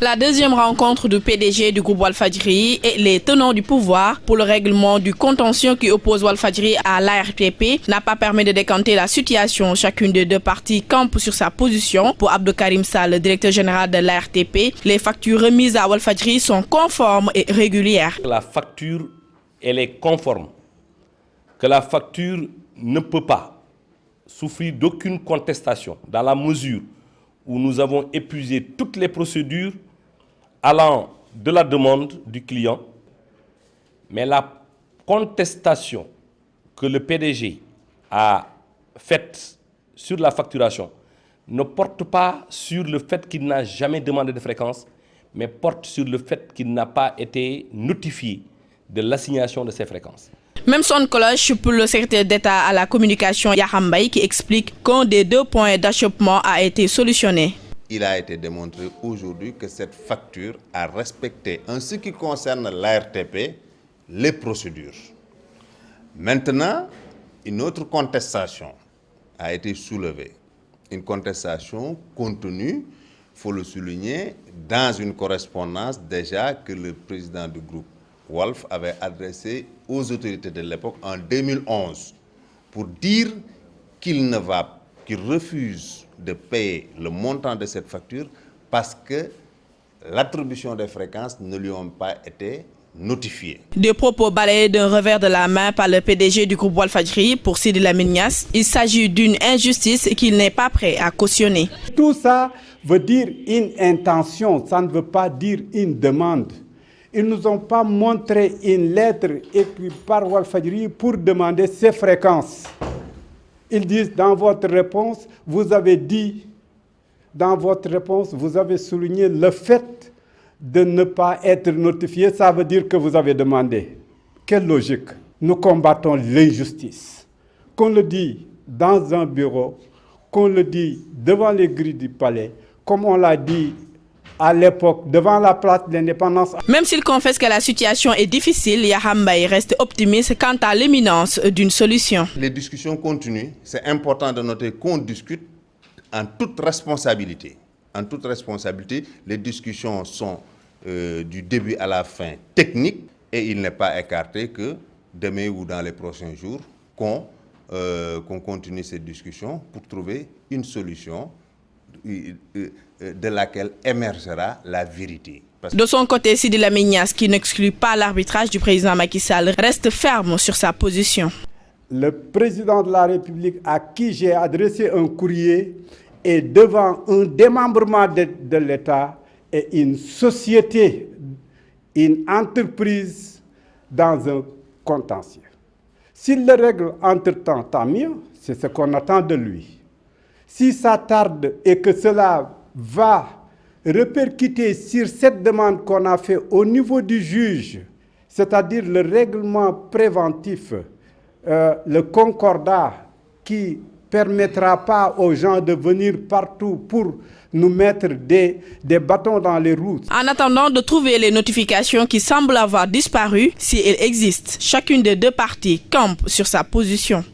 La deuxième rencontre du PDG du groupe Walfadjri et les tenants du pouvoir pour le règlement du contentieux qui oppose Walfadjri à l'ARTP n'a pas permis de décanter la situation. Chacune des deux parties campe sur sa position. Pour Abdou Karim Sall, le directeur général de l'ARTP, les factures remises à Walfadjri sont conformes et régulières. La facture, elle est conforme. Que la facture ne peut pas souffrir d'aucune contestation dans la mesure où nous avons épuisé toutes les procédures allant de la demande du client, mais la contestation que le PDG a faite sur la facturation ne porte pas sur le fait qu'il n'a jamais demandé de fréquence, mais porte sur le fait qu'il n'a pas été notifié de l'assignation de ces fréquences. Même son de cloche pour le secrétaire d'État à la communication Yakham Mbaye qui explique qu'un des deux points d'achoppement a été solutionné. Il a été démontré aujourd'hui que cette facture a respecté, en ce qui concerne l'ARTP, les procédures. Maintenant, une autre contestation a été soulevée. Une contestation contenue, il faut le souligner, dans une correspondance déjà que le président du groupe Walf avait adressée aux autorités de l'époque en 2011 pour dire qu'il refuse de payer le montant de cette facture parce que l'attribution des fréquences ne lui ont pas été notifiées. Des propos balayés d'un revers de la main par le PDG du groupe Walfadjri pour Sidi Lamine Niasse. Il s'agit d'une injustice qu'il n'est pas prêt à cautionner. Tout ça veut dire une intention, ça ne veut pas dire une demande. Ils ne nous ont pas montré une lettre écrite par Walfadjri pour demander ces fréquences. Ils disent dans votre réponse, vous avez souligné le fait de ne pas être notifié, ça veut dire que vous avez demandé. Quelle logique? Nous combattons l'injustice. Qu'on le dit dans un bureau, qu'on le dit devant les grilles du palais, comme on l'a dit à l'époque, devant la place de l'indépendance. Même s'il confesse que la situation est difficile, Yakham Mbaye reste optimiste quant à l'imminence d'une solution. Les discussions continuent. C'est important de noter qu'on discute en toute responsabilité. En toute responsabilité, les discussions sont du début à la fin techniques et il n'est pas écarté que demain ou dans les prochains jours, qu'on continue ces discussions pour trouver une solution de laquelle émergera la vérité. De son côté, Sidi Lamine Niasse, qui n'exclut pas l'arbitrage du président Macky Sall, reste ferme sur sa position. Le président de la République à qui j'ai adressé un courrier est devant un démembrement de l'État et une société, une entreprise dans un contentieux. S'il le règle entre-temps, tant mieux, c'est ce qu'on attend de lui. Si ça tarde et que cela va répercuter sur cette demande qu'on a faite au niveau du juge, c'est-à-dire le règlement préventif, le concordat qui permettra pas aux gens de venir partout pour nous mettre des bâtons dans les roues. En attendant de trouver les notifications qui semblent avoir disparu, si elles existent, chacune des deux parties campe sur sa position.